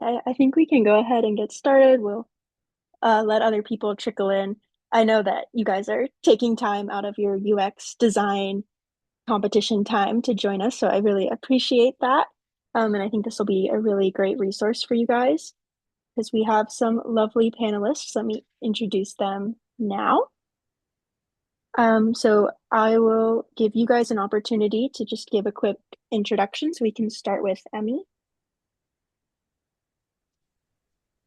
I think we can go ahead and get started. We'll let other people trickle in. I know that you guys are taking time out of your UX design competition time to join us, so I really appreciate that. And I think this will be a really great resource for you guys because we have some lovely panelists. Let me introduce them now. So I will give you guys an opportunity to just give a quick introduction. So we can start with Emmy.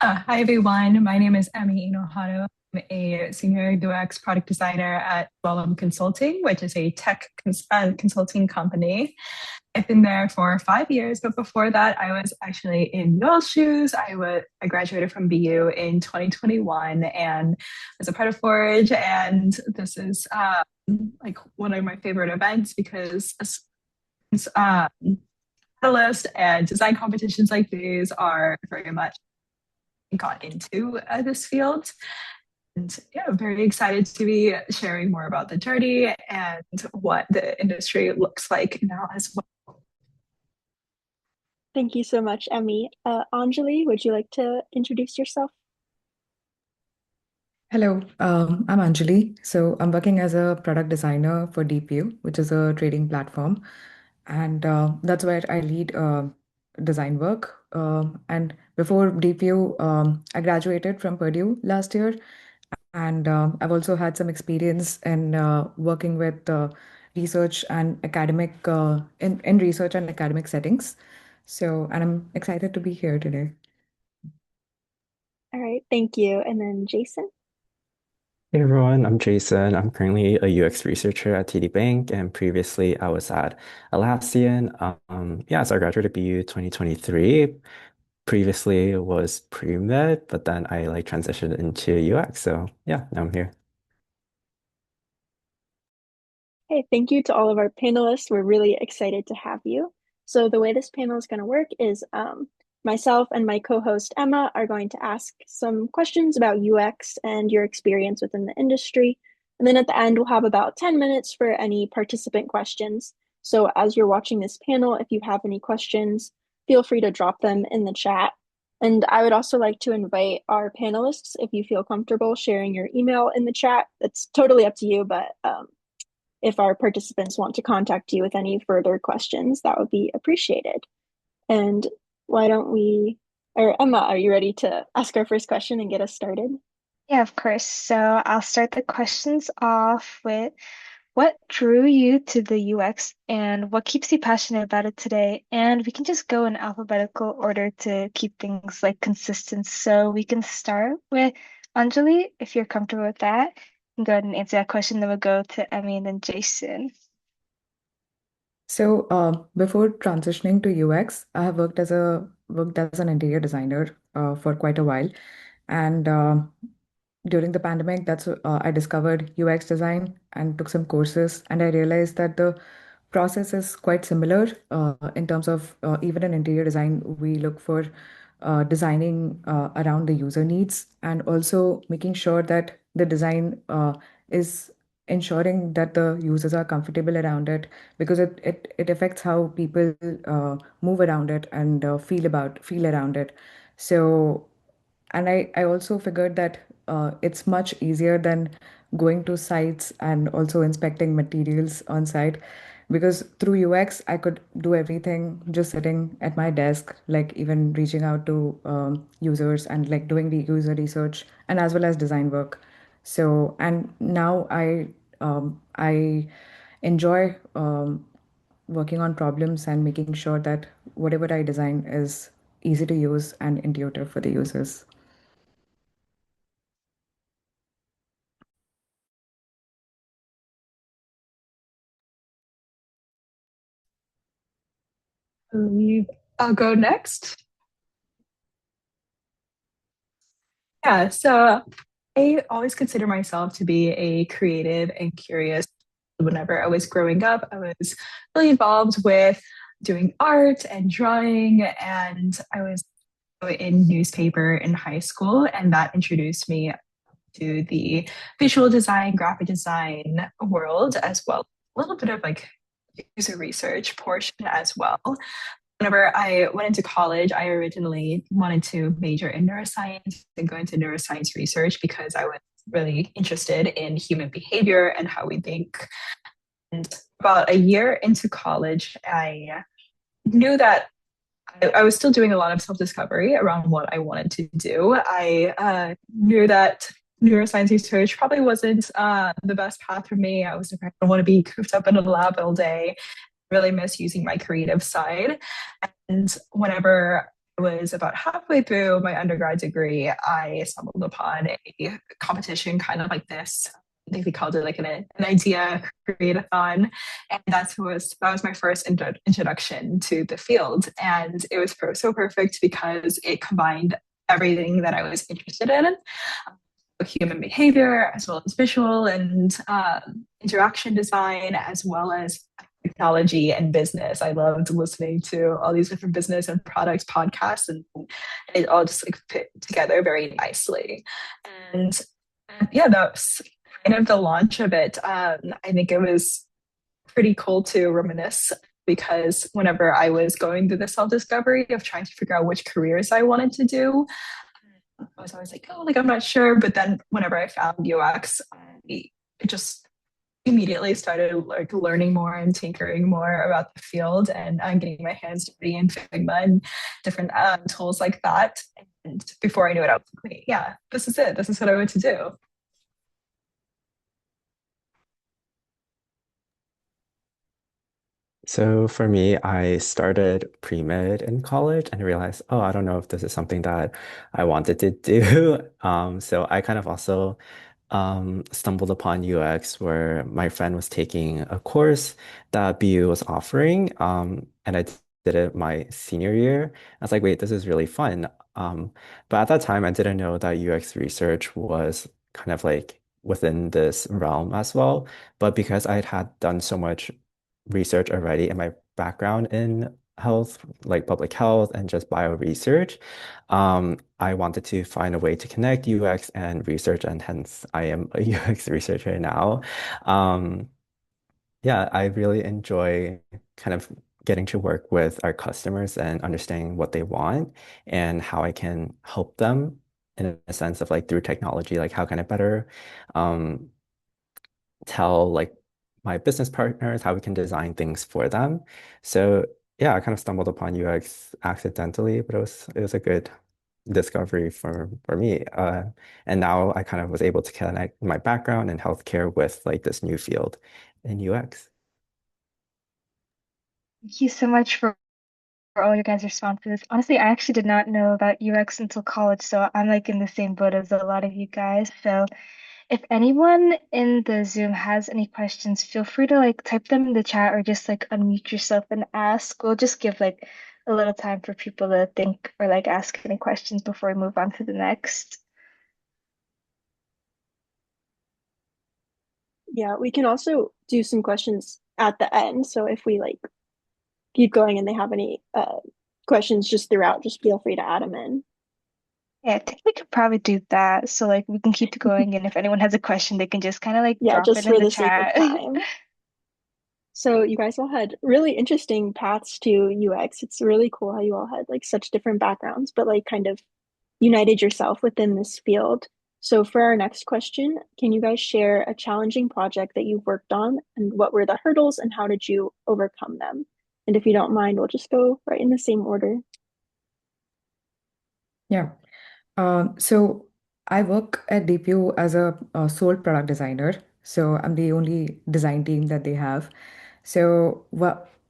Hi, everyone. My name is Emme Enjado. I'm a senior UX product designer at Consulting, which is a consulting company. I've been there for 5 years, but before that, I was actually in Noel's shoes. I graduated from BU in 2021 and was a part of Forge. And this is like one of my favorite events because um, catalyst and design competitions like these are very much got into this field. And yeah, I'm very excited to be sharing more about the journey and what the industry looks like now as well. Thank you so much, Emmy. Anjali, would you like to introduce yourself? Hello, I'm Anjali. So I'm working as a product designer for DPU, which is a trading platform, and that's where I lead design work. And before DPU, I graduated from Purdue last year, and I've also had some experience in working with research and academic in research and academic settings. So, and I'm excited to be here today. All right, thank you. And then Jason. Hey everyone, I'm Jason. I'm currently a UX researcher at TD Bank, and previously I was at Atlassian. Yeah, so I graduated BU 2023. Previously was pre-med, but then I like transitioned into UX. So yeah, now I'm here. Hey, thank you to all of our panelists. We're really excited to have you. So the way this panel is going to work is myself and my co-host Emma are going to ask some questions about UX and your experience within the industry. And then at the end, we'll have about 10 minutes for any participant questions. So as you're watching this panel, if you have any questions, feel free to drop them in the chat. And I would also like to invite our panelists, if you feel comfortable sharing your email in the chat. It's totally up to you, but if our participants want to contact you with any further questions, that would be appreciated. And why don't we, or Emma, are you ready to ask our first question and get us started? Yeah, of course. So I'll start the questions off with what drew you to the UX and what keeps you passionate about it today? And we can just go in alphabetical order to keep things like consistent. So we can start with Anjali, if you're comfortable with that. You can go ahead and answer that question, then we'll go to Emmy and then Jason. So, before transitioning to UX, I have worked as an interior designer for quite a while, and during the pandemic, that's I discovered UX design and took some courses, and I realized that the process is quite similar in terms of even in interior design, we look for designing around the user needs and also making sure that the design is ensuring that the users are comfortable around it because it affects how people move around it and feel around it. So, and I also figured that it's much easier than going to sites and also inspecting materials on site because through UX, I could do everything just sitting at my desk, like even reaching out to users and like doing the user research and as well as design work. So, and now I enjoy working on problems and making sure that whatever I design is easy to use and intuitive for the users. I'll go next. Yeah, so I always consider myself to be a creative and curious. Whenever I was growing up, I was really involved with doing art and drawing, and I was in newspaper in high school, and that introduced me to the visual design, graphic design world as well. A little bit of like user research portion as well. whenever I went into college, I originally wanted to major in neuroscience and go into neuroscience research because I was really interested in human behavior and how we think. And about a year into college, I knew that I was still doing a lot of self discovery around what I wanted to do. I knew that neuroscience research probably wasn't the best path for me. I was like, I don't want to be cooped up in a lab all day. Really miss using my creative side. And whenever I was about halfway through my undergrad degree, I stumbled upon a competition kind of like this. I think they called it like an idea create-a-thon. And that was my first introduction to the field. And it was so perfect because it combined everything that I was interested in, human behavior, as well as visual and interaction design, as well as technology and business. I loved listening to all these different business and products podcasts, and it all just like fit together very nicely. And yeah, that was kind of the launch of it. I think it was pretty cool to reminisce because whenever I was going through the self discovery of trying to figure out which careers I wanted to do, I was always like, oh, like I'm not sure. But then whenever I found UX, it just immediately started like learning more and tinkering more about the field, and I'm getting my hands dirty in Figma and different tools like that. And before I knew it, I was like, wait, yeah, this is it. This is what I want to do. So for me, I started pre-med in college and realized, oh, I don't know if this is something that I wanted to do. So I kind of also stumbled upon UX where my friend was taking a course that BU was offering, and I did it my senior year. I was like, wait, this is really fun. Um, but at that time, I didn't know that UX research was kind of like within this realm as well. But because I had done so much research already in my background in health, like public health and just bio research, I wanted to find a way to connect UX and research, and hence I am a UX researcher now. Um, yeah, I really enjoy kind of getting to work with our customers and understanding what they want and how I can help them in a sense of like through technology, like how can I better um, tell like my business partners how we can design things for them. So yeah, I kind of stumbled upon UX accidentally, but it was a good discovery for me. And now I kind of was able to connect my background in healthcare with like this new field in UX. Thank you so much for all your guys' responses. Honestly, I actually did not know about UX until college, so I'm like in the same boat as a lot of you guys. So if anyone in the Zoom has any questions, feel free to like type them in the chat or just like unmute yourself and ask. We'll just give like a little time for people to think or like ask any questions before we move on to the next. Yeah, we can also do some questions at the end. So if we like keep going and they have any questions just throughout, just feel free to add them in. Yeah, I think we could probably do that. So like we can keep going, and if anyone has a question, they can just kind of like Yeah, drop just it in for the the sake of chat. time. So you guys all had really interesting paths to UX. It's really cool how you all had like such different backgrounds, but like kind of united yourself within this field. So for our next question, can you guys share a challenging project that you've worked on and what were the hurdles and how did you overcome them? And if you don't mind, we'll just go right in the same order. Yeah. So I work at DPU as a sole product designer. So I'm the only design team that they have. So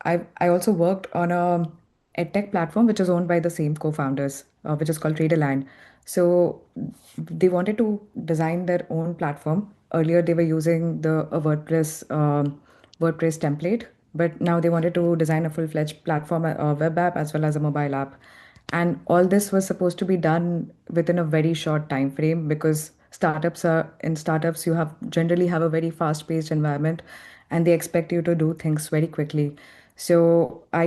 I also worked on a edtech platform which is owned by the same co-founders, which is called Traderland. So they wanted to design their own platform. Earlier they were using the a WordPress template, but now they wanted to design a full-fledged platform, a web app as well as a mobile app. And all this was supposed to be done within a very short time frame because startups you have generally have a very fast paced environment and they expect you to do things very quickly. So I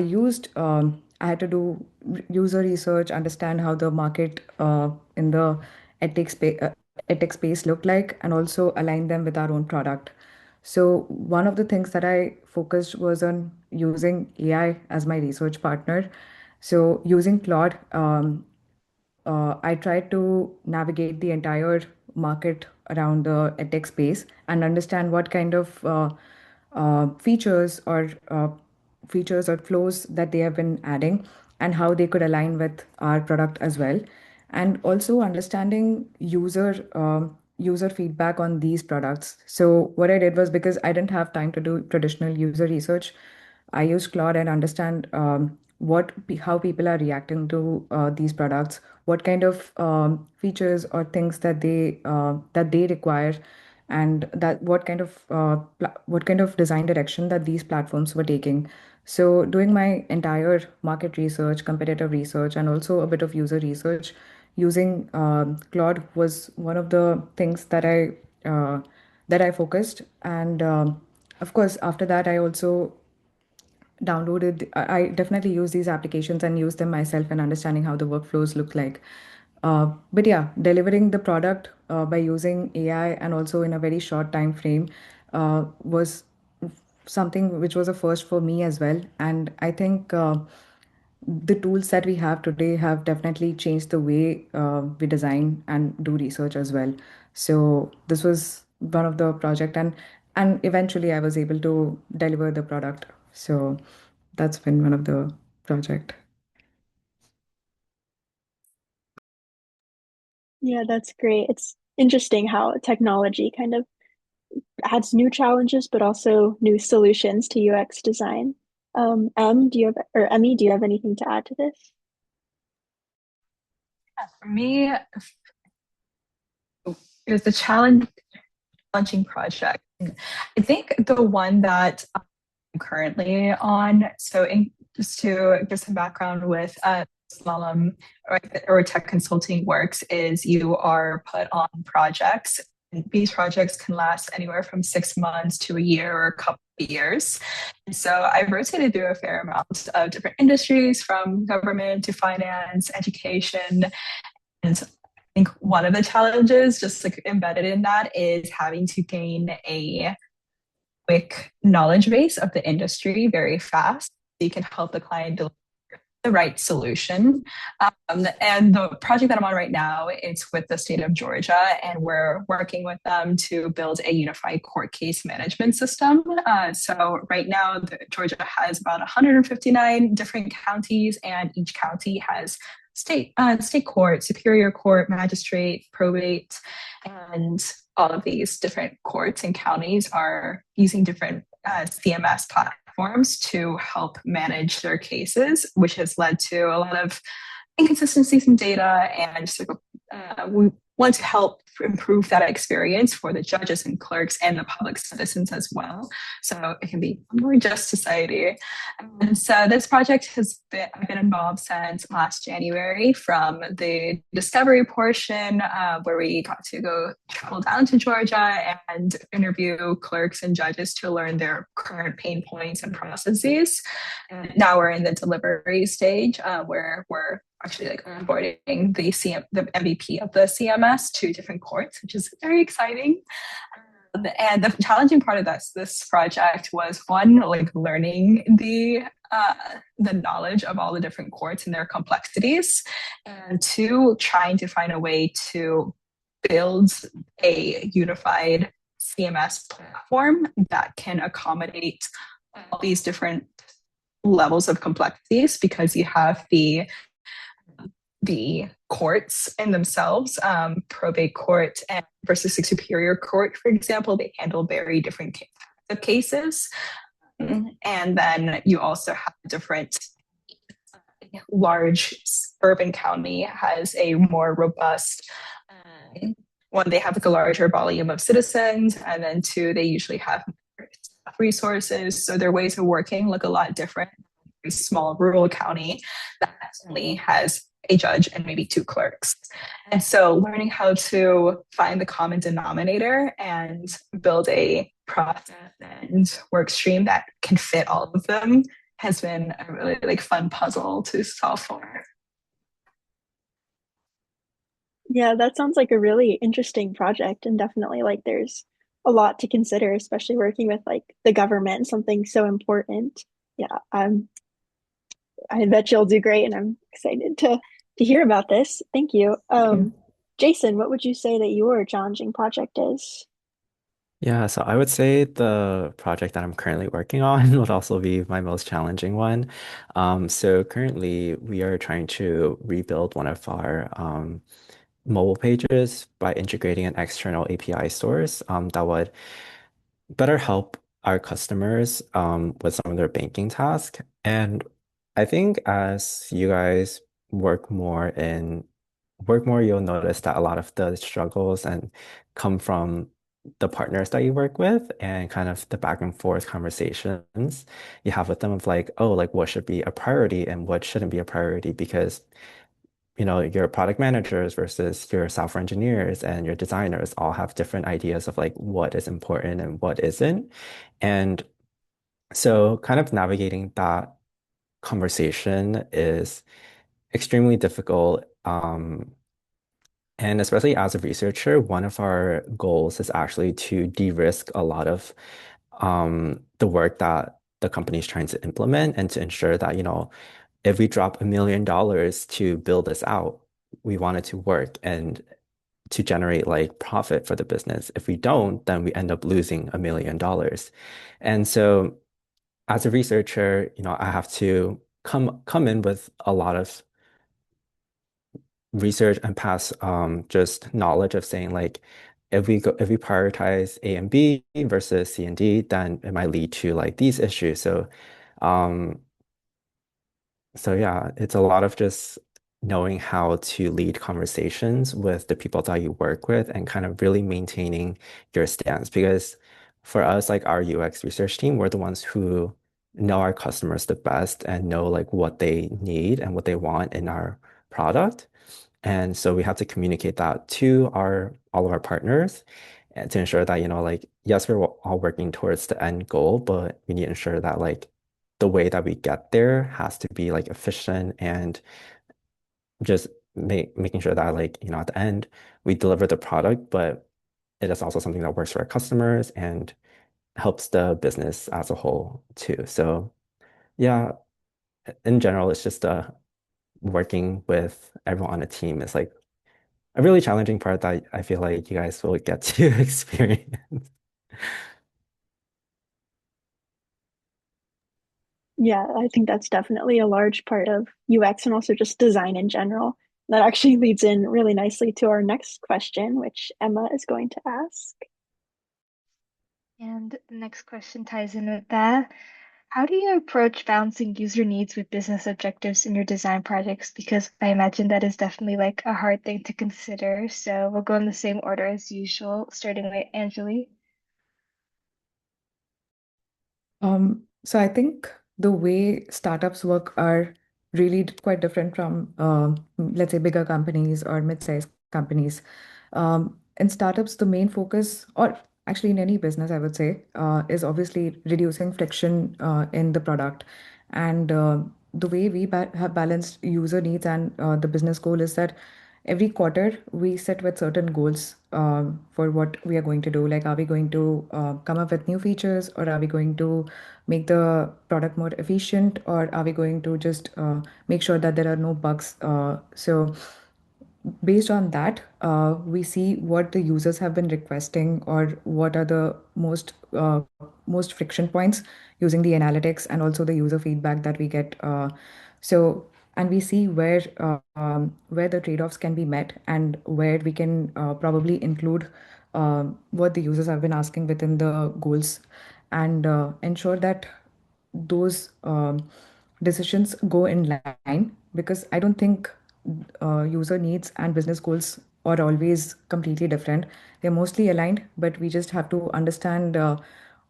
had to do user research, understand how the market in the edtech space looked like, and also align them with our own product. So one of the things that I focused was on using AI as my research partner. So using Claude, I tried to navigate the entire market around the edtech space and understand what kind of features or flows that they have been adding and how they could align with our product as well, and also understanding user feedback on these products. So what I did was, because I didn't have time to do traditional user research, I use Claude and understand how people are reacting to these products, what kind of features or things that they require, and that what kind of design direction that these platforms were taking. So doing my entire market research, competitive research, and also a bit of user research using Claude was one of the things that I focused. And of course, after that, I also I definitely use these applications and use them myself and understanding how the workflows look like. But yeah, delivering the product by using AI and also in a very short time frame was something which was a first for me as well. And I think the tools that we have today have definitely changed the way we design and do research as well. So this was one of the project, and eventually I was able to deliver the product. So that's been one of the project. Yeah, that's great. It's interesting how technology kind of adds new challenges, but also new solutions to UX design. Emmy, do you have anything to add to this? For me, it was the challenging project. I think the one that I'm currently on. So, just to give some background with Slalom or tech consulting works, is you are put on projects. And these projects can last anywhere from 6 months to a year or a couple of years. And so I rotated through a fair amount of different industries, from government to finance, education, and I think one of the challenges just like embedded in that is having to gain a quick knowledge base of the industry very fast so you can help the client deliver the right solution. And the project that I'm on right now, it's with the state of Georgia, and we're working with them to build a unified court case management system. So right now, Georgia has about 159 different counties, and each county has state court, superior court, magistrate, probate, and all of these different courts and counties are using different CMS platforms to help manage their cases, which has led to a lot of inconsistencies in data. And so we want to help improve that experience for the judges and clerks and the public citizens as well, so it can be a more just society. And so this project I've been involved since last January, from the discovery portion, where we got to go travel down to Georgia and interview clerks and judges to learn their current pain points and processes. And now we're in the delivery stage, where we're actually like onboarding the MVP of the CMS to different courts, which is very exciting. And the challenging part of this project was, one, like learning the knowledge of all the different courts and their complexities, and two, trying to find a way to build a unified CMS platform that can accommodate all these different levels of complexities, because you have the courts in themselves, probate court and versus a superior court, for example, they handle very different cases. And then you also have different large urban county has a more robust one. They have like a larger volume of citizens, and then two, they usually have resources. So their ways of working look a lot different. A small rural county that only has a judge and maybe two clerks. And so learning how to find the common denominator and build a process and work stream that can fit all of them has been a really like fun puzzle to solve for. Yeah, that sounds like a really interesting project, and definitely like there's a lot to consider, especially working with like the government, something so important. Yeah, I bet you'll do great, and I'm excited to hear about this. Thank you. Thank you. Jason, what would you say that your challenging project is? Yeah, so I would say the project that I'm currently working on would also be my most challenging one. So currently we are trying to rebuild one of our mobile pages by integrating an external API source that would better help our customers with some of their banking tasks. And I think as you guys work more in work more, you'll notice that a lot of the struggles and come from the partners that you work with and kind of the back and forth conversations you have with them of like, oh, like what should be a priority and what shouldn't be a priority because your product managers versus your software engineers and your designers all have different ideas of like what is important and what isn't. And so kind of navigating that conversation is extremely difficult. And especially as a researcher, one of our goals is actually to de-risk a lot of the work that the company is trying to implement and to ensure that, if we drop $1 million to build this out, we want it to work and to generate like profit for the business. If we don't, then we end up losing $1 million. And so as a researcher, I have to come in with a lot of research and past just knowledge of saying like if we prioritize A and B versus C and D, then it might lead to like these issues. Um so yeah, it's a lot of just knowing how to lead conversations with the people that you work with and kind of really maintaining your stance. Because for us, like our UX research team, we're the ones who know our customers the best and know like what they need and what they want in our product. And so we have to communicate that to our all of our partners and to ensure that, like, yes, we're all working towards the end goal, but we need to ensure that like the way that we get there has to be like efficient and just making sure that like, at the end we deliver the product, but it is also something that works for our customers and helps the business as a whole too. So yeah, in general, it's just working with everyone on a team is like a really challenging part that I feel like you guys will get to experience. Yeah, I think that's definitely a large part of UX and also just design in general. That actually leads in really nicely to our next question, which Emma is going to ask. And the next question ties in with that. How do you approach balancing user needs with business objectives in your design projects? Because I imagine that is definitely like a hard thing to consider. So we'll go in the same order as usual, starting with Anjali. So I think the way startups work are really quite different from, let's say, bigger companies or mid-sized companies. In startups, the main focus, or actually in any business, I would say, is obviously reducing friction in the product. And the way we have balanced user needs and the business goal is that every quarter we set with certain goals for what we are going to do. Like, are we going to come up with new features, or are we going to make the product more efficient, or are we going to just make sure that there are no bugs? So based on that, we see what the users have been requesting or what are the most friction points using the analytics and also the user feedback that we get. So and we see where the trade-offs can be met and where we can probably include what the users have been asking within the goals and ensure that those decisions go in line, because I don't think user needs and business goals are always completely different. They're mostly aligned, but we just have to understand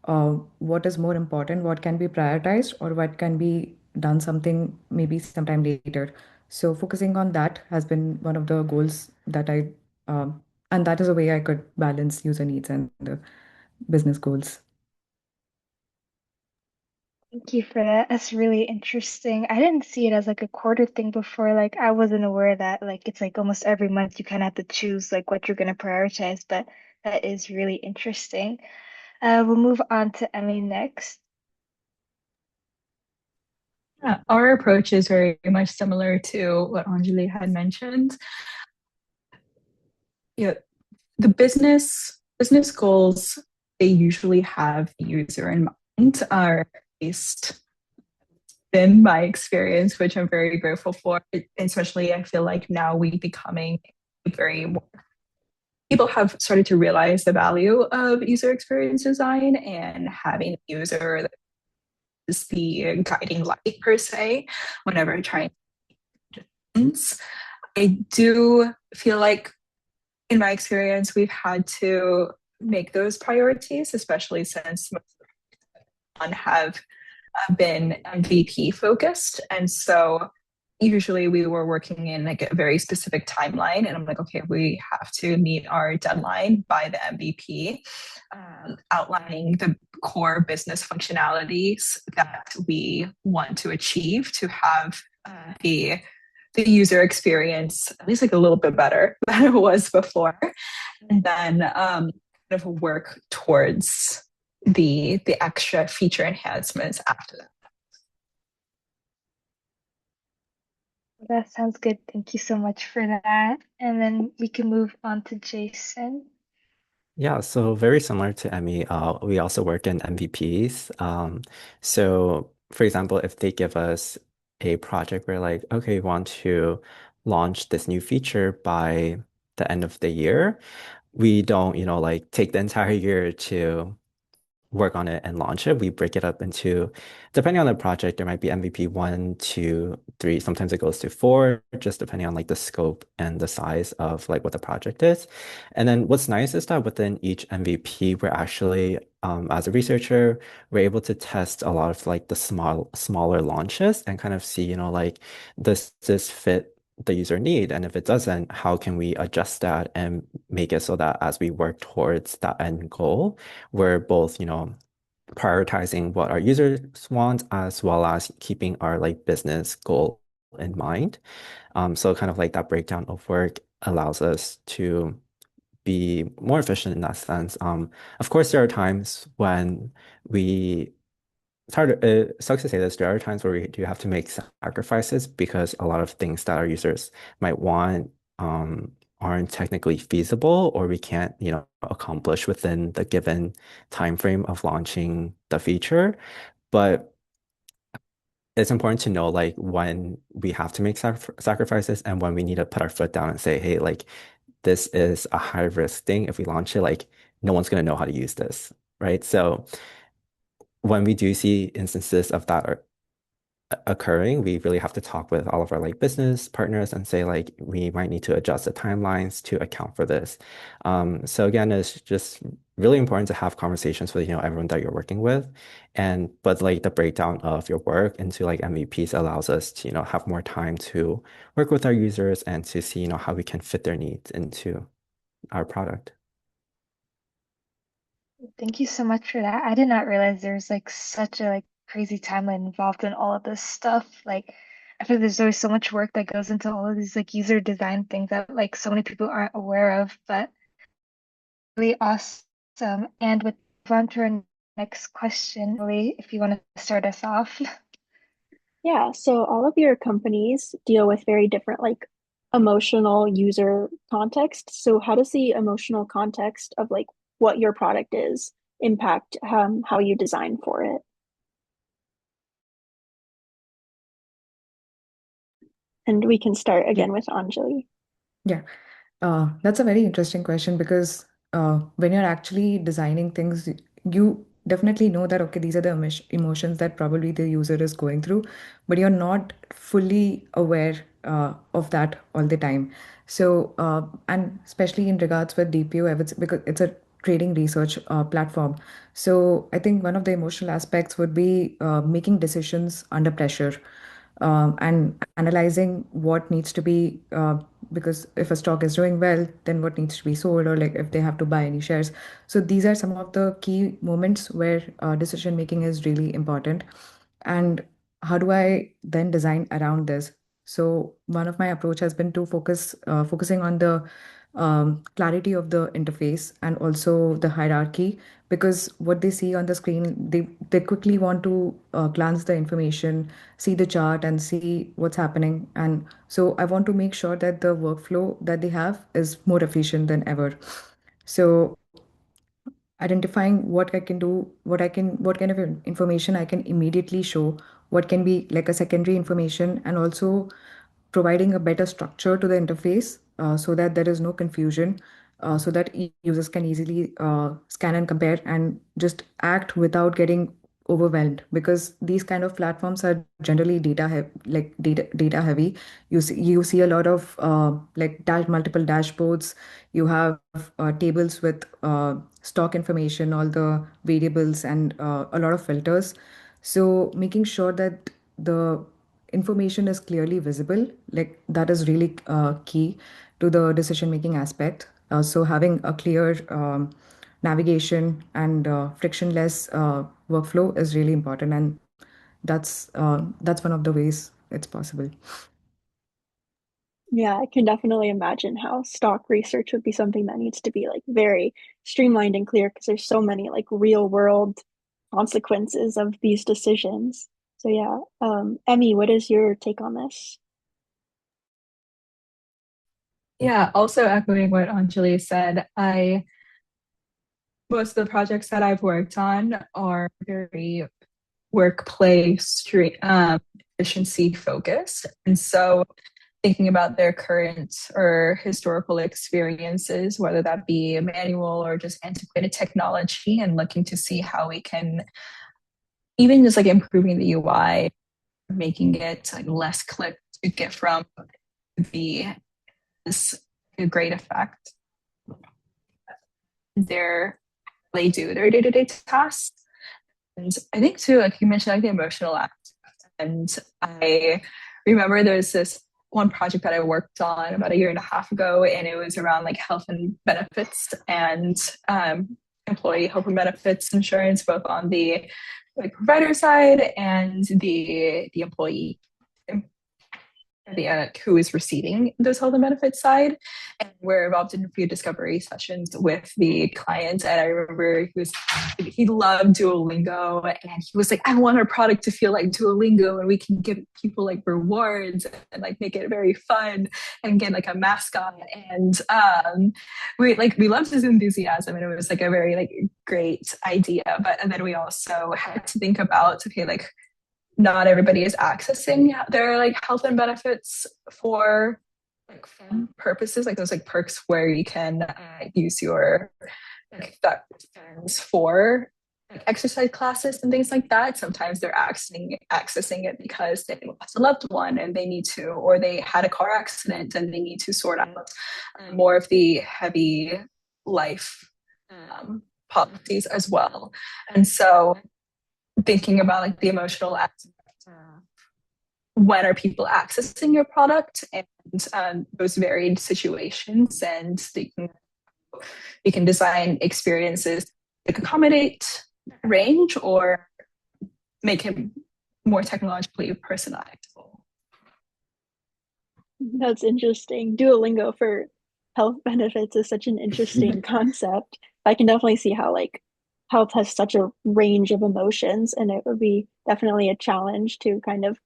what is more important, what can be prioritized, or what can be done something maybe sometime later. So focusing on that has been one of the goals that and that is a way I could balance user needs and the business goals. Thank you for that. That's really interesting. I didn't see it as like a quarter thing before. Like I wasn't aware that like it's like almost every month you kind of have to choose like what you're gonna prioritize, but that is really interesting. We'll move on to Emmy next. Yeah, our approach is very much similar to what Anjali had mentioned. Yeah, the business goals, they usually have the user in mind, or at least been my experience, which I'm very grateful for. Especially, I feel like now we becoming very people have started to realize the value of user experience design and having a user that is the guiding light per se whenever trying things. I do feel like in my experience we've had to make those priorities, especially since most of them have been MVP focused. And so usually we were working in like a very specific timeline. And I'm like, okay, we have to meet our deadline by the MVP, outlining the core business functionalities that we want to achieve to have the user experience at least like a little bit better than it was before, and then kind of work towards the extra feature enhancements after that. That sounds good. Thank you so much for that. And then we can move on to Jason. Yeah, so very similar to Emmy, we also work in MVPs. So for example, if they give us a project where like, okay, we want to launch this new feature by the end of the year, we don't, like take the entire year to work on it and launch it. We break it up into, depending on the project, there might be MVP 1, 2, 3. Sometimes it goes to 4, just depending on like the scope and the size of like what the project is. And then what's nice is that within each MVP, we're actually, as a researcher, we're able to test a lot of like the smaller launches and kind of see, like, does this fit the user need? And if it doesn't, how can we adjust that and make it so that as we work towards that end goal, we're both, prioritizing what our users want as well as keeping our like business goal in mind. So kind of like that breakdown of work allows us to be more efficient in that sense. Of course, there are times when we it's hard. It sucks to say this. There are times where we do have to make sacrifices because a lot of things that our users might want aren't technically feasible, or we can't, accomplish within the given time frame of launching the feature. But it's important to know like when we have to make sacrifices and when we need to put our foot down and say, hey, like this is a high risk thing. If we launch it, like no one's going to know how to use this, right? So when we do see instances of that occurring, we really have to talk with all of our like business partners and say like we might need to adjust the timelines to account for this. So again, it's just really important to have conversations with everyone that you're working with, and but like the breakdown of your work into like MVPs allows us to have more time to work with our users and to see how we can fit their needs into our product. Thank you so much for that. I did not realize there's like such a like crazy timeline involved in all of this stuff. Like I feel there's always so much work that goes into all of these like user design things that like so many people aren't aware of, but really awesome. And with on to our next question, Lee, if you want to start us off. Yeah, so all of your companies deal with very different like emotional user context. So how does the emotional context of like what your product is impact how you design for it? And we can start Yeah. again with Anjali. Yeah. That's a very interesting question because when you're actually designing things, you definitely know that, okay, these are the emotions that probably the user is going through, but you're not fully aware of that all the time. So, and especially in regards with DPO, because it's a trading research platform. So, I think one of the emotional aspects would be making decisions under pressure, and analyzing what needs to be, because if a stock is doing well, then what needs to be sold, or like if they have to buy any shares. So these are some of the key moments where decision making is really important. And how do I then design around this? So one of my approach has been to focusing on the clarity of the interface and also the hierarchy, because what they see on the screen, they quickly want to glance the information, see the chart and see what's happening. And so I want to make sure that the workflow that they have is more efficient than ever. So identifying what I can do, what kind of information I can immediately show, what can be like a secondary information, and also providing a better structure to the interface so that there is no confusion, so that users can easily scan and compare and just act without getting overwhelmed, because these kind of platforms are generally data heavy. You see a lot of multiple dashboards. You have tables with stock information, all the variables, and a lot of filters. So making sure that the information is clearly visible, like that is really key to the decision making aspect. So having a clear navigation and frictionless workflow is really important, and that's one of the ways it's possible. Yeah, I can definitely imagine how stock research would be something that needs to be like very streamlined and clear because there's so many like real world consequences of these decisions. So yeah, Emmy, what is your take on this? Yeah, also echoing what Anjali said, I most of the projects that I've worked on are very workplace efficiency focused. And so thinking about their current or historical experiences, whether that be manual or just antiquated technology, and looking to see how we can even just like improving the UI, making it like less click to get from the this great effect their they do their day-to-day tasks. And I think too, like you mentioned, like the emotional aspect. And I remember there's this one project that I worked on about a year and a half ago, and it was around like health and benefits and employee health and benefits insurance, both on the like provider side and the employee who is receiving those health and benefits side. And we're involved in a few discovery sessions with the client. And I remember he loved Duolingo, and he was like, I want our product to feel like Duolingo, and we can give people like rewards and like make it very fun and get like a mascot. And we loved his enthusiasm, and it was like a very like great idea. But and then we also had to think about, okay, like not everybody is accessing their like health and benefits for like fun purposes, like those like perks where you can use your like that funds for like exercise classes and things like that. Sometimes they're accessing it because they lost a loved one and they need to, or they had a car accident and they need to sort out more of the heavy life policies as well. And so thinking about like the emotional aspect, when are people accessing your product, and those varied situations, and you can design experiences that accommodate range or make it more technologically personalizable. That's interesting. Duolingo for health benefits is such an interesting concept. I can definitely see how like health has such a range of emotions, and it would be definitely a challenge to kind of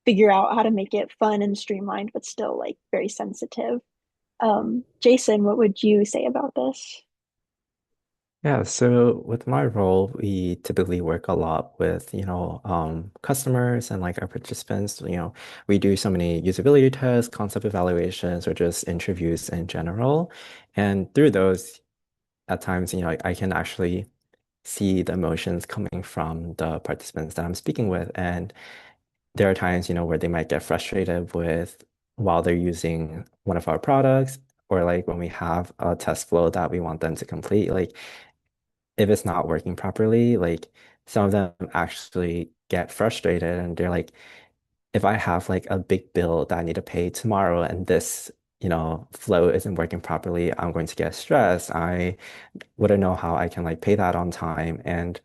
figure out how to make it fun and streamlined, but still like very sensitive. Jason, what would you say about this? Yeah, so with my role, we typically work a lot with, customers and like our participants. We do so many usability tests, concept evaluations, or just interviews in general. And through those, at times, I can actually see the emotions coming from the participants that I'm speaking with. And there are times, where they might get frustrated with while they're using one of our products, or like when we have a test flow that we want them to complete, like if it's not working properly, like some of them actually get frustrated and they're like, if I have like a big bill that I need to pay tomorrow and this, flow isn't working properly, I'm going to get stressed. I wouldn't know how I can like pay that on time. And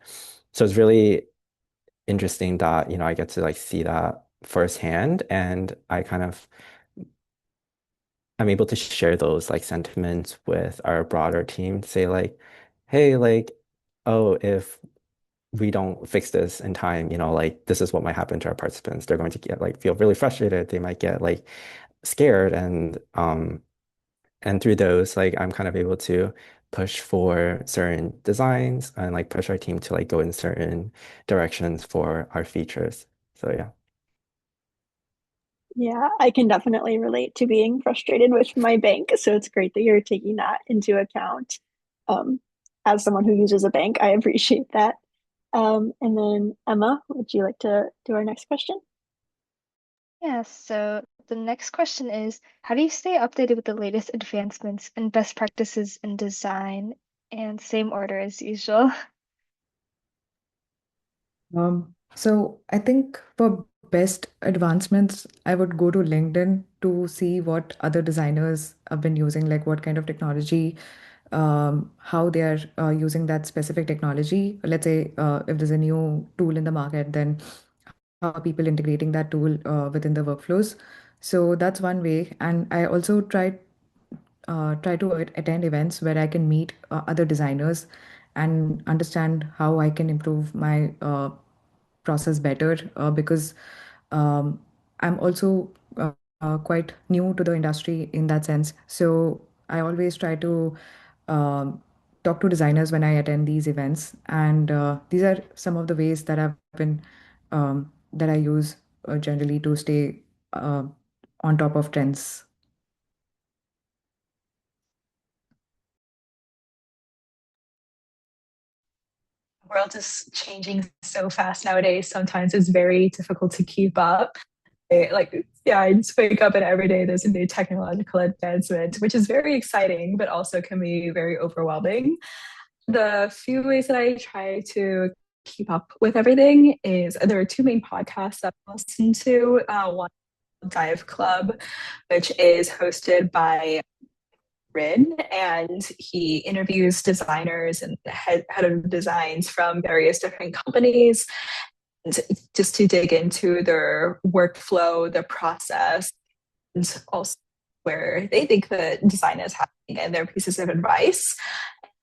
so it's really interesting that, I get to like see that firsthand, and I kind of I'm able to share those like sentiments with our broader team to say like, hey, like, oh, if we don't fix this in time, like this is what might happen to our participants. They're going to get like feel really frustrated. They might get like scared and through those, like I'm kind of able to push for certain designs and like push our team to like go in certain directions for our features. So yeah. Yeah, I can definitely relate to being frustrated with my bank. So it's great that you're taking that into account. Um, as someone who uses a bank, I appreciate that. And then Emma, would you like to do our next question? Yeah, so the next question is, how do you stay updated with the latest advancements and best practices in design? And same order as usual. So I think for best advancements, I would go to LinkedIn to see what other designers have been using, like what kind of technology, how they are using that specific technology. Let's say if there's a new tool in the market, then how are people integrating that tool within the workflows. So that's one way. And I also try to attend events where I can meet other designers and understand how I can improve my process better because um, I'm also quite new to the industry in that sense. So I always try to um, talk to designers when I attend these events, and these are some of the ways that I've been that I use generally to stay uh, on top of trends. The world is changing so fast nowadays. Sometimes it's very difficult to keep up. Yeah, I just wake up and every day there's a new technological advancement, which is very exciting, but also can be very overwhelming. The few ways that I try to keep up with everything is there are two main podcasts that I listen to. One Dive Club, which is hosted by Rin, and he interviews designers and head of designs from various different companies just to dig into their workflow, the process, and also where they think the design is happening and their pieces of advice.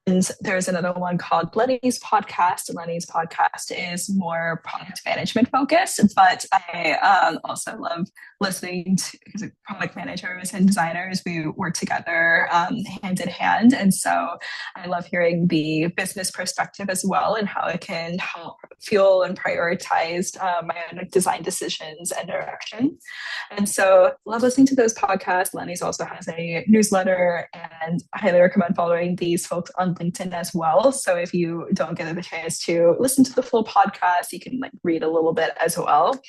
And there's another one called Lenny's podcast. Lenny's podcast is more product management focused, but I also love listening to product managers and designers. We work together hand in hand. And so I love hearing the business perspective as well and how it can help fuel and prioritize my own design decisions and direction. And so love listening to those podcasts. Lenny's also has a newsletter, and I highly recommend following these folks on LinkedIn as well. So if you don't get the chance to listen to the full podcast, you can like read a little bit as well.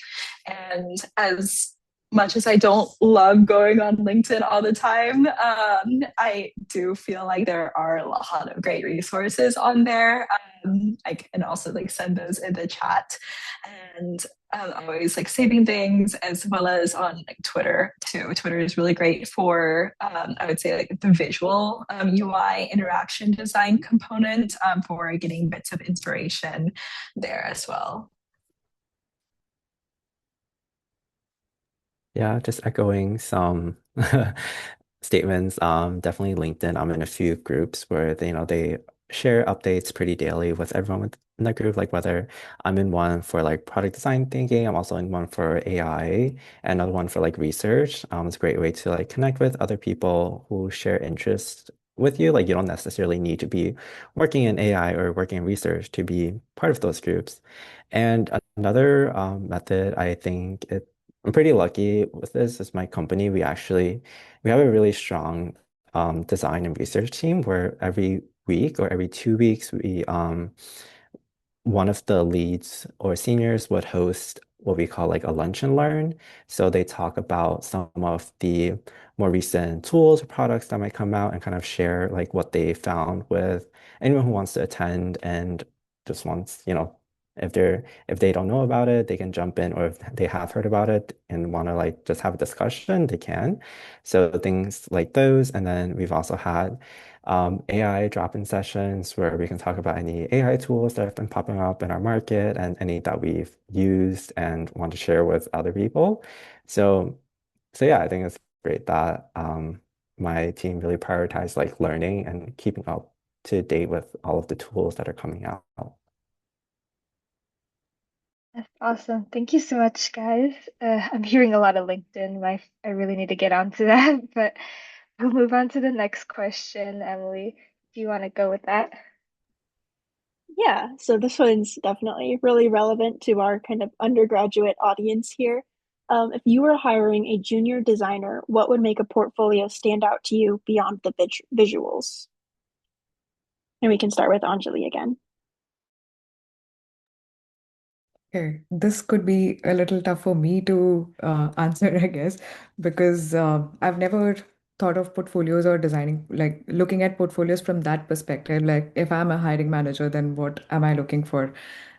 And as much as I don't love going on LinkedIn all the time, I do feel like there are a lot of great resources on there. I can also like send those in the chat, and I'm always like saving things as well as on like Twitter too. Twitter is really great for I would say like the visual UI interaction design component for getting bits of inspiration there as well. Yeah, just echoing some statements. Definitely LinkedIn. I'm in a few groups where they share updates pretty daily with everyone in that group. Like whether I'm in one for like product design thinking, I'm also in one for AI, and another one for like research. It's a great way to like connect with other people who share interests with you. Like you don't necessarily need to be working in AI or working in research to be part of those groups. And another method, I think I'm pretty lucky with this. Is my company. We have a really strong design and research team where every week or every 2 weeks one of the leads or seniors would host what we call like a lunch and learn. So they talk about some of the more recent tools or products that might come out and kind of share like what they found with anyone who wants to attend and just wants, if they don't know about it, they can jump in, or if they have heard about it and want to like just have a discussion, they can. So things like those. And then we've also had AI drop-in sessions where we can talk about any AI tools that have been popping up in our market and any that we've used and want to share with other people. So, so yeah, I think it's great that my team really prioritize like learning and keeping up to date with all of the tools that are coming out. That's awesome. Thank you so much, guys. I'm hearing a lot of LinkedIn. I really need to get onto that, but we'll move on to the next question. Emily, do you want to go with that? Yeah, so this one's definitely really relevant to our kind of undergraduate audience here. If you were hiring a junior designer, what would make a portfolio stand out to you beyond the visuals? And we can start with Anjali again. Okay, this could be a little tough for me to answer, I guess, because I've never thought of portfolios or designing, like looking at portfolios from that perspective. Like, if I'm a hiring manager, then what am I looking for?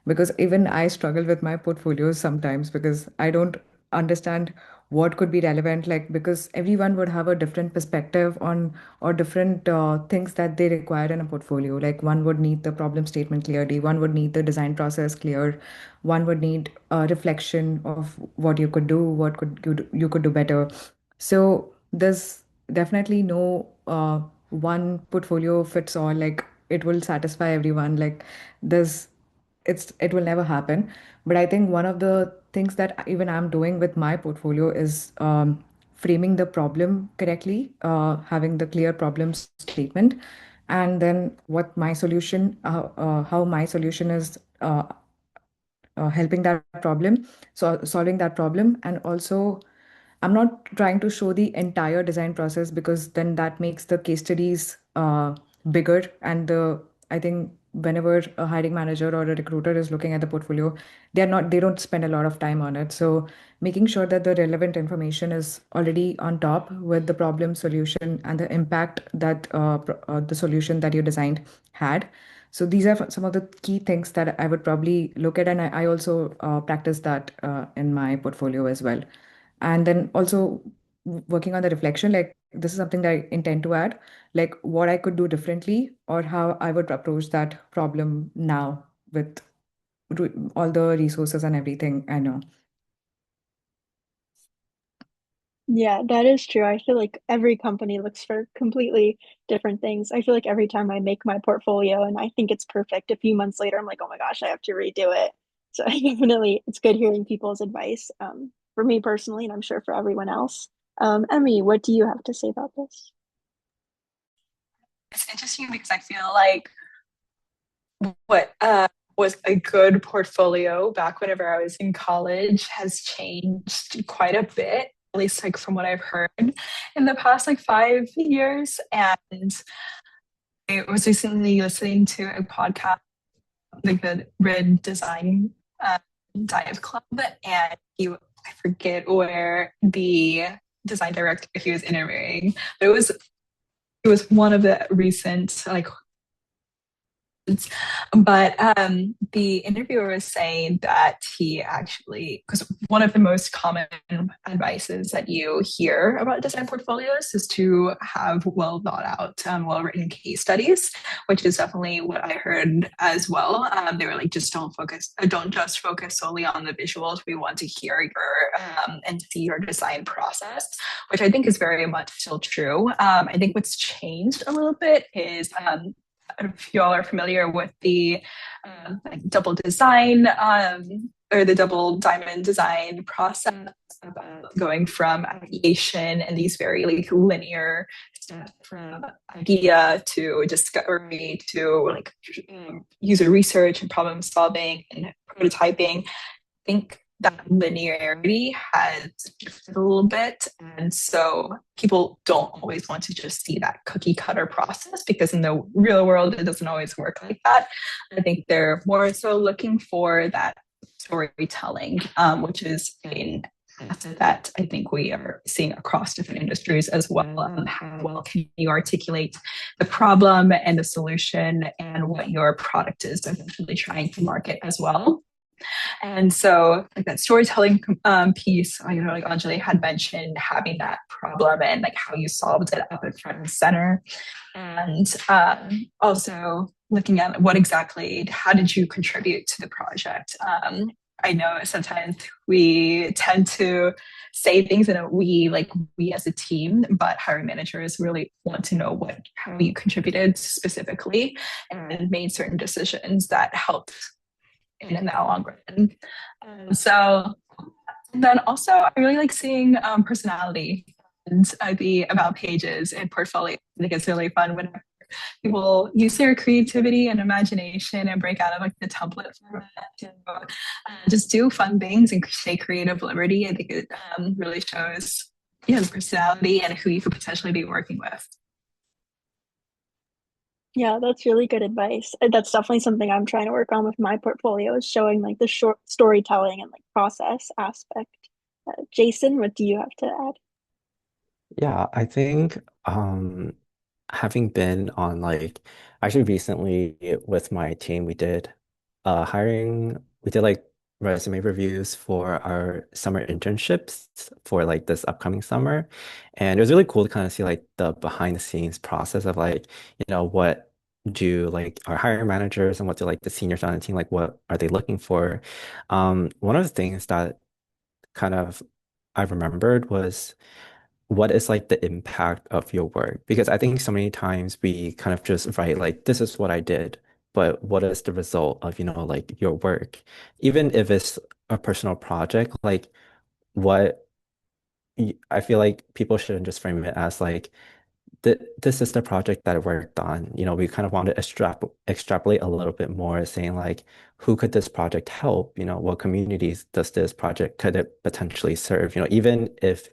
Because even I struggle with my portfolios sometimes because I don't understand what could be relevant, like, because everyone would have a different perspective on or different things that they require in a portfolio. Like, one would need the problem statement clearly, one would need the design process clear, one would need a reflection of what you could do, what could you could do better. So there's definitely no one portfolio fits all, like it will satisfy everyone. Like, there's it will never happen. But I think one of the things that even I'm doing with my portfolio is framing the problem correctly, having the clear problem statement, and then what my solution, how my solution is helping that problem, so solving that problem. And also, I'm not trying to show the entire design process because then that makes the case studies bigger. And I think whenever a hiring manager or a recruiter is looking at the portfolio, they don't spend a lot of time on it. So making sure that the relevant information is already on top with the problem solution and the impact that the solution that you designed had. So these are some of the key things that I would probably look at, and I also practice that in my portfolio as well. And then also working on the reflection, like this is something that I intend to add, like what I could do differently or how I would approach that problem now with all the resources and everything I know. Yeah, that is true. I feel like every company looks for completely different things. I feel like every time I make my portfolio and I think it's perfect, a few months later, I'm like, oh my gosh, I have to redo it. So I definitely, it's good hearing people's advice, for me personally, and I'm sure for everyone else. Emmy, what do you have to say about this? It's interesting because I feel like what was a good portfolio back whenever I was in college has changed quite a bit, at least like from what I've heard in the past like 5 years. And I was recently listening to a podcast, the Good Rid Design Dive Club, and I forget where the design director he was interviewing, but it was one of the recent like, but the interviewer was saying that he actually, because one of the most common advices that you hear about design portfolios is to have well thought out, well written case studies, which is definitely what I heard as well. They were like, just don't just focus solely on the visuals. We want to hear your and see your design process, which I think is very much still true. I think what's changed a little bit is if y'all are familiar with the like double design or the double diamond design process about going from ideation and these very like linear steps from idea to discovery to like user research and problem solving and prototyping. I think that linearity has shifted a little bit. And so people don't always want to just see that cookie cutter process because in the real world, it doesn't always work like that. I think they're more so looking for that storytelling, which is a asset that I think we are seeing across different industries as well. How well can you articulate the problem and the solution and what your product is eventually trying to market as well? And so, like that storytelling piece, like Anjali had mentioned, having that problem and like how you solved it up in front and center, and also looking at how did you contribute to the project? I know sometimes we tend to say things in a we as a team, but hiring managers really want to know what how you contributed specifically and made certain decisions that helped in the long run. So and then also I really like seeing personality and the about pages and portfolio. I think it's really fun when people use their creativity and imagination and break out of like the template format to just do fun things and take creative liberty. I think it really shows the personality and who you could potentially be working with. Yeah, that's really good advice. That's definitely something I'm trying to work on with my portfolio is showing like the short storytelling and like process aspect. Jason, what do you have to add? Yeah, I think having been on like actually recently with my team, we did like resume reviews for our summer internships for like this upcoming summer. And it was really cool to kind of see like the behind the scenes process of like, what do like our hiring managers and what do like the seniors on the team, like what are they looking for? One of the things that kind of I remembered was what is like the impact of your work? Because I think so many times we kind of just write like, this is what I did, but what is the result of, like your work? Even if it's a personal project, like what I feel like people shouldn't just frame it as like, this is the project that I worked on. We kind of want to extrapolate a little bit more, saying like, who could this project help? What communities does this project could it potentially serve? Even if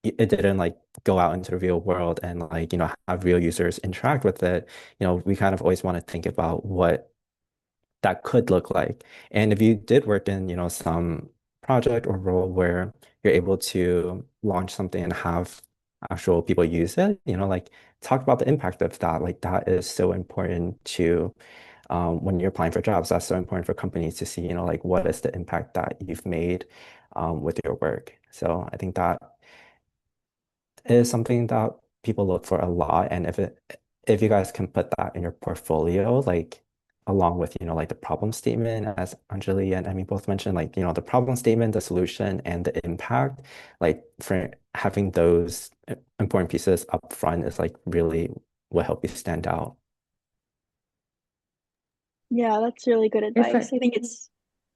it didn't like go out into the real world and like have real users interact with it, we kind of always want to think about what that could look like. And if you did work in some project or role where you're able to launch something and have actual people use it, like talk about the impact of that. Like that is so important to when you're applying for jobs. That's so important for companies to see, like what is the impact that you've made with your work. So I think that is something that people look for a lot. And if you guys can put that in your portfolio, like along with, like the problem statement, as Anjali and Emmy both mentioned, like, the problem statement, the solution, and the impact, like for having those important pieces up front is like really will help you stand out. Yeah, that's really good If advice. I I think it's,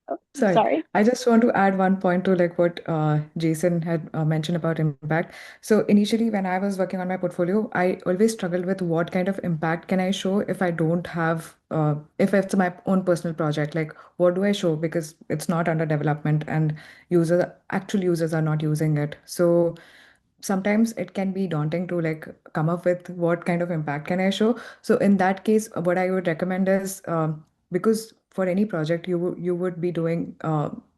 oh, Sorry, sorry. I just want to add one point to like what Jason had mentioned about impact. So initially, when I was working on my portfolio, I always struggled with what kind of impact can I show if I don't have, if it's my own personal project, like what do I show? Because it's not under development and actual users are not using it. So sometimes it can be daunting to like come up with what kind of impact can I show. So in that case, what I would recommend is because for any project you would be doing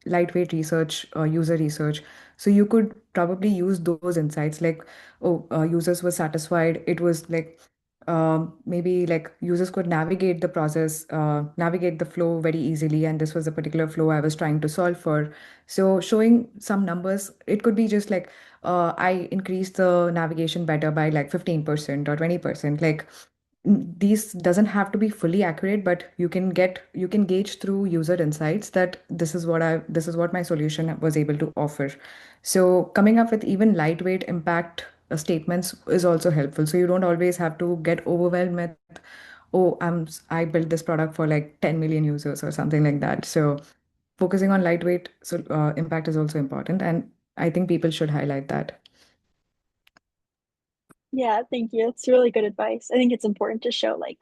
lightweight research, user research. So you could probably use those insights like, oh, users were satisfied. It was like maybe like users could navigate the process, navigate the flow very easily, and this was a particular flow I was trying to solve for. So showing some numbers, it could be just like I increased the navigation better by like 15% or 20%. Like these doesn't have to be fully accurate, but you can gauge through user insights that this is what my solution was able to offer. So coming up with even lightweight impact statements is also helpful. So you don't always have to get overwhelmed with, oh, I built this product for like 10 million users or something like that. So focusing on lightweight impact is also important, and I think people should highlight that. Yeah, thank you. It's really good advice. I think it's important to show like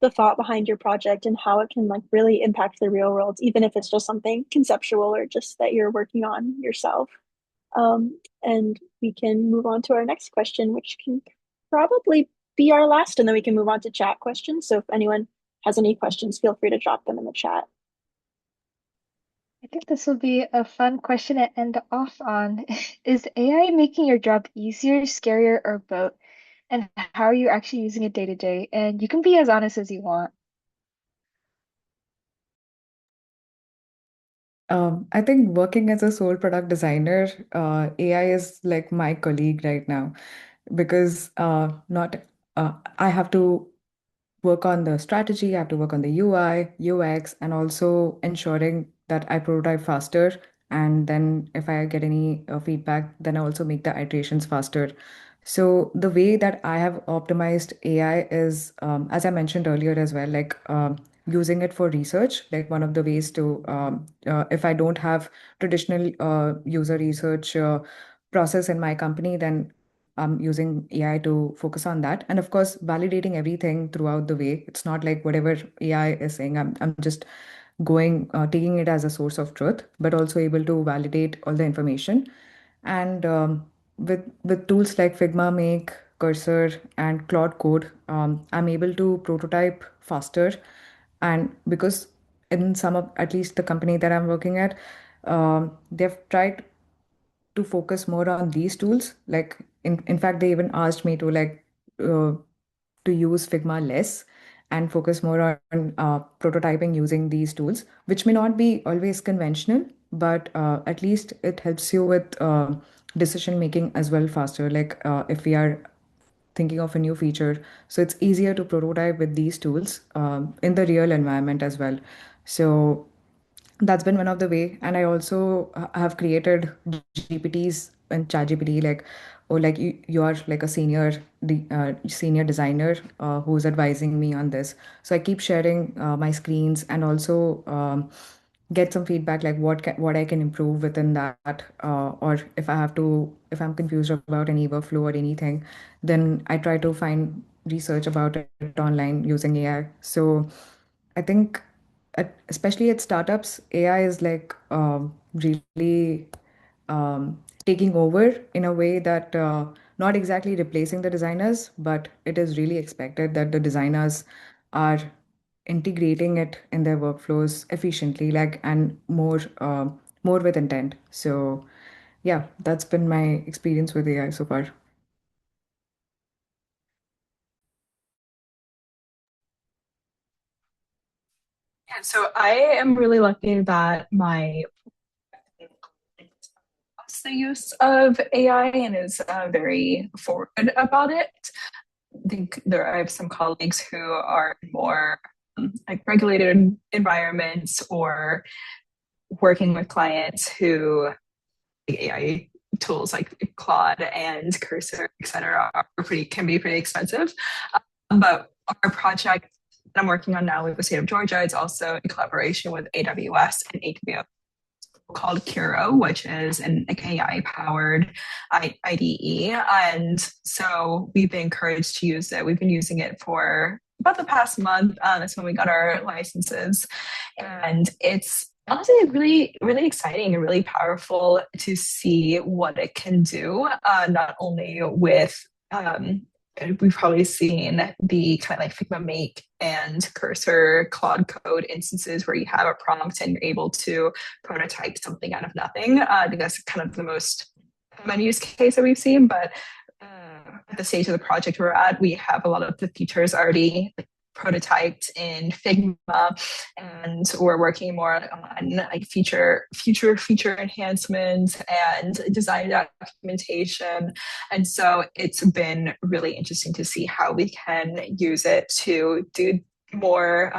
the thought behind your project and how it can like really impact the real world, even if it's just something conceptual or just that you're working on yourself. And we can move on to our next question, which can probably be our last, and then we can move on to chat questions. So if anyone has any questions, feel free to drop them in the chat. I think this will be a fun question to end off on. Is AI making your job easier, scarier, or both? And how are you actually using it day to day? And you can be as honest as you want. I think working as a sole product designer, AI is like my colleague right now because not I have to work on the strategy, I have to work on the UI, UX, and also ensuring that I prototype faster. And then if I get any feedback, then I also make the iterations faster. So the way that I have optimized AI is, as I mentioned earlier as well, like using it for research. Like one of the ways to, if I don't have traditional user research process in my company, then I'm using AI to focus on that. And of course, validating everything throughout the way. It's not like whatever AI is saying, I'm just taking it as a source of truth, but also able to validate all the information. And with tools like Figma, Make, Cursor, and Claude Code, I'm able to prototype faster. And because in some of, at least the company that I'm working at, they've tried to focus more on these tools. Like in fact, they even asked me to uh, to use Figma less and focus more on prototyping using these tools, which may not be always conventional, but at least it helps you with decision making as well faster. Like if we are thinking of a new feature, so it's easier to prototype with these tools in the real environment as well. So that's been one of the way. And I also have created gpts and chat gpt, like, or like you are like a senior designer who's advising me on this, so I keep sharing my screens and also get some feedback, like what I can improve within that, or if I'm confused about any workflow or anything, then I try to find research about it online using AI. So I think, especially at startups, AI is like really taking over in a way that not exactly replacing the designers, but it is really expected that the designers are integrating it in their workflows efficiently, like, and more with intent. So yeah, that's been my experience with AI so far. Yeah, so I am really lucky that my loves the use of AI and is very forward about it. I think I have some colleagues who are more like regulated environments or working with clients who AI tools like Claude and Cursor, et cetera, can be pretty expensive. But our project that I'm working on now with the state of Georgia is also in collaboration with AWS and HBO called Curo, which is an like, AI powered IDE. And so we've been encouraged to use it. We've been using it for about the past month. That's when we got our licenses. And it's honestly really, really exciting and really powerful to see what it can do, not only with we've probably seen the kind of like Figma Make and Cursor Claude Code instances where you have a prompt and you're able to prototype something out of nothing. I think that's kind of the most common use case that we've seen. But at the stage of the project we're at, we have a lot of the features already like, prototyped in Figma, and we're working more on like feature enhancements and design documentation. And so it's been really interesting to see how we can use it to do more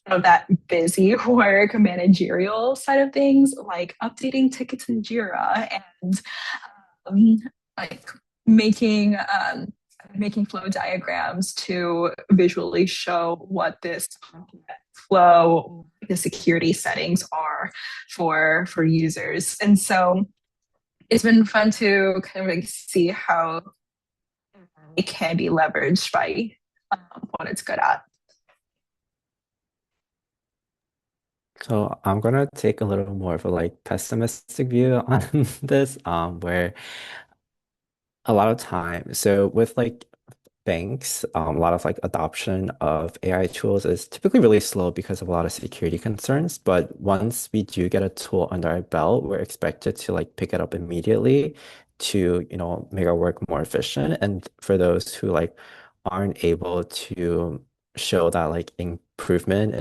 of that busy work managerial side of things, like updating tickets in Jira and um, like making making flow diagrams to visually show what this flow, the security settings are for users. And so it's been fun to kind of like see how it can be leveraged by what it's good at. So I'm gonna take a little more of a like pessimistic view on this, where a lot of time. So with like banks, a lot of like adoption of AI tools is typically really slow because of a lot of security concerns. But once we do get a tool under our belt, we're expected to like pick it up immediately to, make our work more efficient. And for those who like aren't able to show that like improvement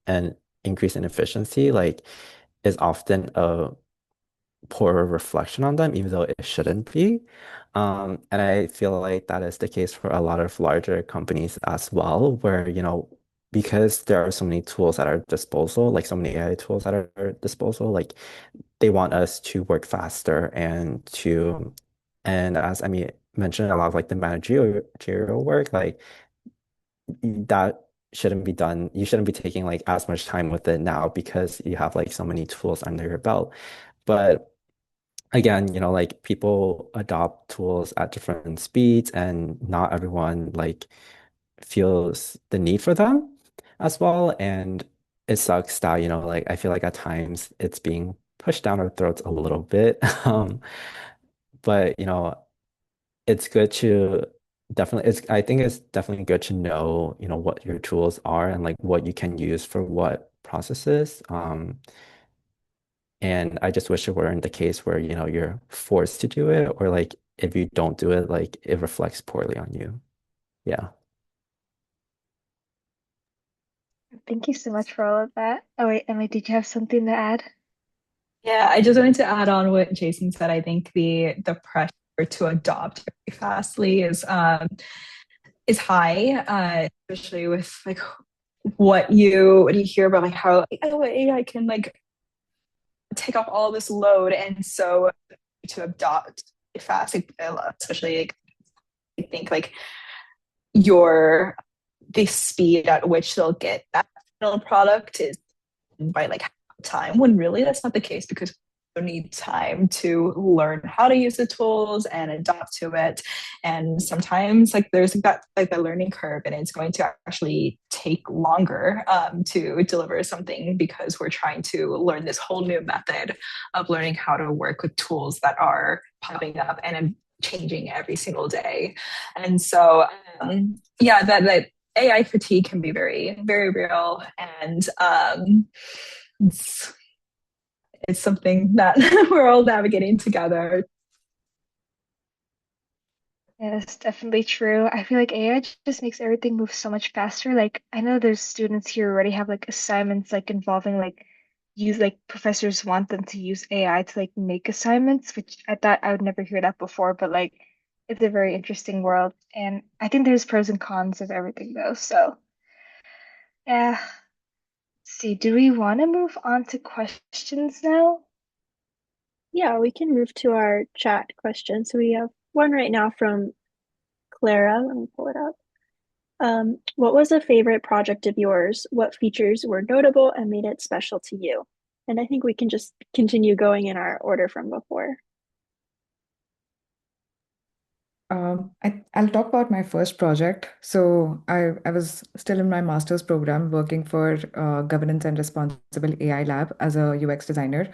and increase in efficiency, like is often a poor reflection on them, even though it shouldn't be. And I feel like that is the case for a lot of larger companies as well, where, because there are so many tools at our disposal, like so many AI tools at our disposal, like they want us to work faster and as I mean mentioned, a lot of like the managerial work, like that shouldn't be done. You shouldn't be taking like as much time with it now because you have like so many tools under your belt. But again, like people adopt tools at different speeds and not everyone like feels the need for them as well. And it sucks that, like I feel like at times it's being pushed down our throats a little bit. But it's good to definitely I think it's definitely good to know, what your tools are and like what you can use for what processes. And I just wish it weren't the case where, you're forced to do it or like if you don't do it, like it reflects poorly on you. Yeah. Thank you so much for all of that. Oh wait, Emily, did you have something to add? Yeah, I just wanted to add on what Jason said. I think the pressure to adopt very fastly is high, especially with like what you hear about like how oh, AI can like take off all this load, and so to adopt fast, like, especially like, I think like your the speed at which they'll get that final product is by like time, when really that's not the case because you need time to learn how to use the tools and adapt to it. And sometimes like there's like the learning curve, and it's going to actually take longer to deliver something because we're trying to learn this whole new method of learning how to work with tools that are popping up and changing every single day. And so yeah, that AI fatigue can be very, very real. And it's, it's something that we're all navigating together. Yeah, that's definitely true. I feel like AI just makes everything move so much faster. Like I know there's students here who already have like assignments like involving like use like professors want them to use AI to like make assignments, which I thought I would never hear that before, but like it's a very interesting world. And I think there's pros and cons of everything though. So yeah. Let's see, do we want to move on to questions now? Yeah, we can move to our chat question. So we have one right now from Clara. Let me pull it up. What was a favorite project of yours? What features were notable and made it special to you? And I think we can just continue going in our order from before. I'll talk about my first project. So I was still in my master's program working for Governance and Responsible AI Lab as a UX designer.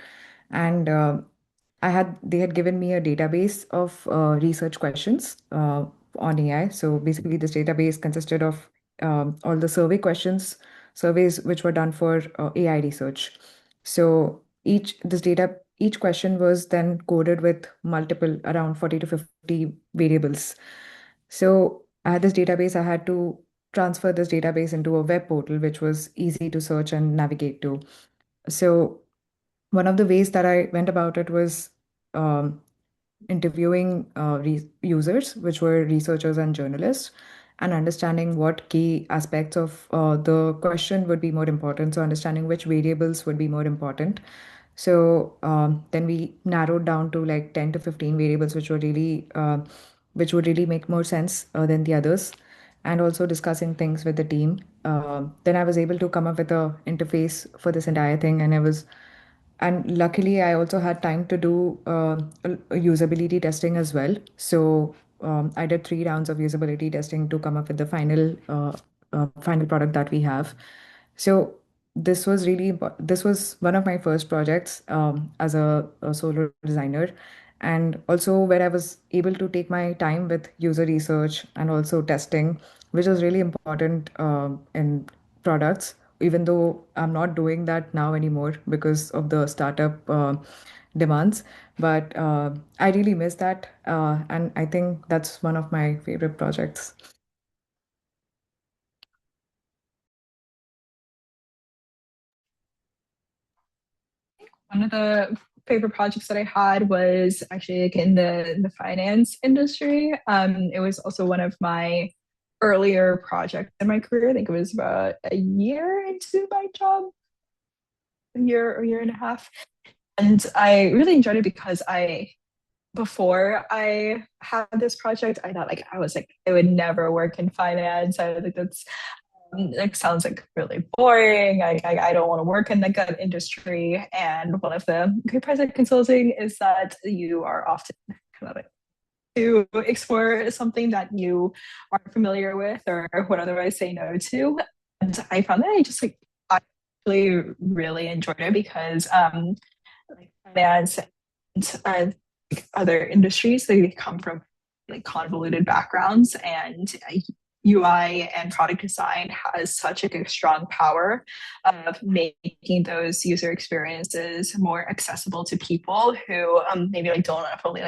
And they had given me a database of research questions on AI. So basically, this database consisted of all the surveys which were done for AI research. So each question was then coded with multiple around 40 to 50 variables. So I had this database. I had to transfer this database into a web portal, which was easy to search and navigate to. So one of the ways that I went about it was um, interviewing users, which were researchers and journalists, and understanding what key aspects of the question would be more important. So, understanding which variables would be more important. So, then we narrowed down to like 10 to 15 variables, which would really make more sense than the others, and also discussing things with the team. Then I was able to come up with a interface for this entire thing, and luckily I also had time to do usability testing as well. So I did 3 rounds of usability testing to come up with the final product that we have. So this was one of my first projects as a solo designer, and also where I was able to take my time with user research and also testing, which is really important in products, even though I'm not doing that now anymore because of the startup demands. But I really miss that. And I think that's one of my favorite projects. One of the favorite projects that I had was actually like in the finance industry. It was also one of my earlier project in my career. I think it was about a year into my job, a year and a half. And I really enjoyed it because before I had this project, I thought like I was like I would never work in finance. I think that's like sounds like really boring. I don't want to work in like that industry. And one of the great parts of consulting is that you are often kind of like to explore something that you aren't familiar with or would otherwise say no to. And I found that I actually really enjoyed it because like finance and like other industries, they come from like convoluted backgrounds, and UI and product design has such like a strong power of making those user experiences more accessible to people who maybe like don't fully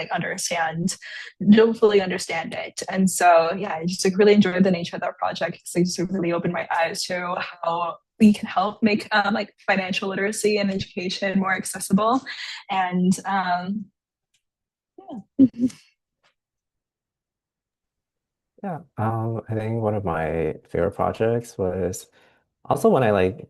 understand it. And so yeah, I just like really enjoyed the nature of that project because it just really opened my eyes to how we can help make like financial literacy and education more accessible. And yeah. Yeah, I think one of my favorite projects was also when I like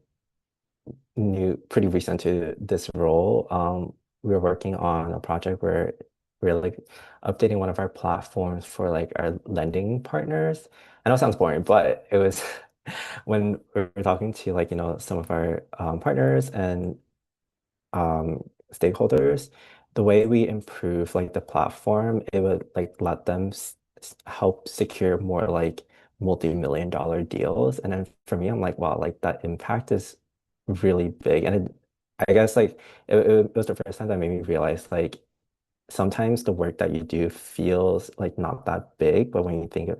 new pretty recent to this role. We were working on a project where we're like updating one of our platforms for like our lending partners. I know it sounds boring, but it was when we were talking to like, some of our partners and stakeholders, the way we improve like the platform, it would like let them help secure more like multi-million dollar deals. And then for me, I'm like, wow, like that impact is really big. And I guess like it was the first time that made me realize like sometimes the work that you do feels like not that big, but when you think of,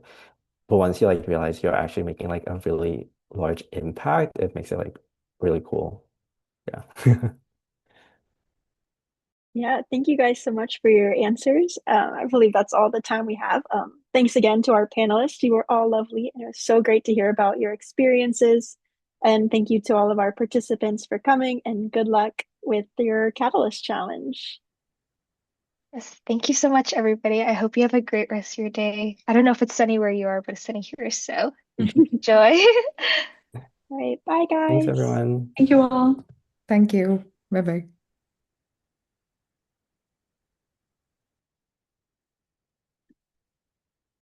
but once you like realize you're actually making like a really large impact, it makes it like really cool. Yeah. Yeah, thank you guys so much for your answers. I believe that's all the time we have. Thanks again to our panelists. You were all lovely, and it was so great to hear about your experiences. And thank you to all of our participants for coming, and good luck with your Catalyst Challenge. Yes, thank you so much, everybody. I hope you have a great rest of your day. I don't know if it's sunny where you are, but it's sunny here, so enjoy. All right, bye Thanks, guys. everyone. Thank you all. Thank you. Bye bye.